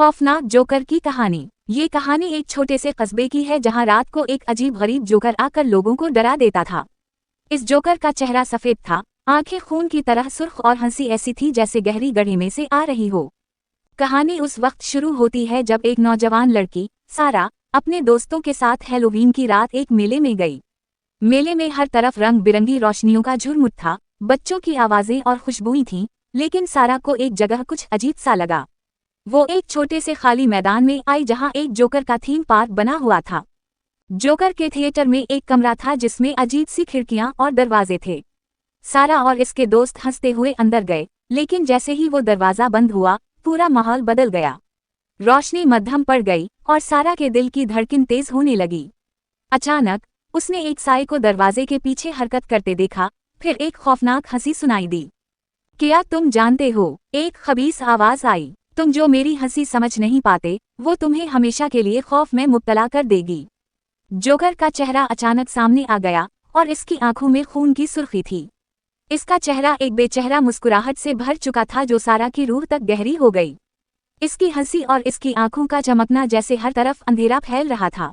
खौफनाक जोकर की कहानी। ये कहानी एक छोटे से कस्बे की है जहां रात को एक अजीब गरीब जोकर आकर लोगों को डरा देता था। इस जोकर का चेहरा सफेद था, आंखें खून की तरह सुर्ख और हंसी ऐसी थी जैसे गहरी गड्ढे में से आ रही हो। कहानी उस वक्त शुरू होती है जब एक नौजवान लड़की सारा अपने दोस्तों के साथ हैलोवीन की रात एक मेले में गई। मेले में हर तरफ रंग बिरंगी रोशनियों का झुरमुट था, बच्चों की आवाजें और खुशबुएं थीं, लेकिन सारा को एक जगह कुछ अजीब सा लगा। वो एक छोटे से खाली मैदान में आई जहां एक जोकर का थीम पार्क बना हुआ था। जोकर के थिएटर में एक कमरा था जिसमें अजीब सी खिड़कियां और दरवाजे थे। सारा और इसके दोस्त हंसते हुए अंदर गए, लेकिन जैसे ही वो दरवाजा बंद हुआ, पूरा माहौल बदल गया। रोशनी मध्यम पड़ गई और सारा के दिल की धड़कन तेज होने लगी। अचानक उसने एक साए को दरवाजे के पीछे हरकत करते देखा, फिर एक खौफनाक हंसी सुनाई दी। क्या तुम जानते हो? एक खबीस आवाज आई। तुम जो मेरी हंसी समझ नहीं पाते, वो तुम्हें हमेशा के लिए खौफ में मुब्तला कर देगी। जोकर का चेहरा अचानक सामने आ गया और इसकी आंखों में खून की सुर्खी थी। इसका चेहरा एक बेचेहरा मुस्कुराहट से भर चुका था जो सारा की रूह तक गहरी हो गई। इसकी हंसी और इसकी आंखों का चमकना जैसे हर तरफ अंधेरा फैल रहा था।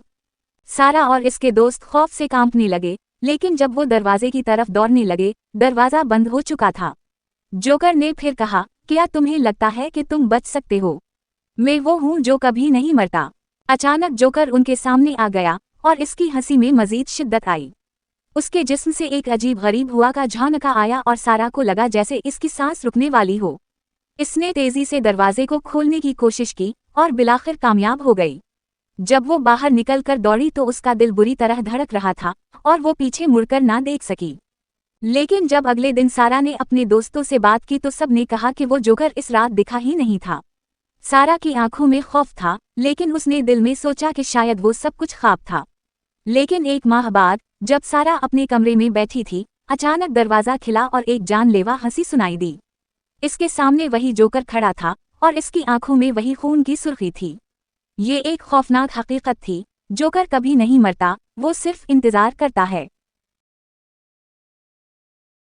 सारा और इसके दोस्त खौफ से कांपने लगे, लेकिन जब वो दरवाजे की तरफ दौड़ने लगे, दरवाजा बंद हो चुका था। जोकर ने फिर कहा, क्या तुम्हें लगता है कि तुम बच सकते हो? मैं वो हूँ जो कभी नहीं मरता। अचानक जोकर उनके सामने आ गया और इसकी हंसी में मजीद शिद्दत आई। उसके जिस्म से एक अजीब गरीब हुआ का झोंका आया और सारा को लगा जैसे इसकी सांस रुकने वाली हो। इसने तेजी से दरवाजे को खोलने की कोशिश की और बिलाखिर कामयाब हो गई। जब वो बाहर निकलकर दौड़ी तो उसका दिल बुरी तरह धड़क रहा था और वो पीछे मुड़कर ना देख सकी। लेकिन जब अगले दिन सारा ने अपने दोस्तों से बात की तो सब ने कहा कि वो जोकर इस रात दिखा ही नहीं था। सारा की आंखों में खौफ था, लेकिन उसने दिल में सोचा कि शायद वो सब कुछ ख्वाब था। लेकिन एक माह बाद जब सारा अपने कमरे में बैठी थी, अचानक दरवाजा खिला और एक जानलेवा हंसी सुनाई दी। इसके सामने वही जोकर खड़ा था और इसकी आंखों में वही खून की सुर्खी थी। ये एक खौफनाक हकीकत थी, जोकर कभी नहीं मरता, वो सिर्फ इंतजार करता है।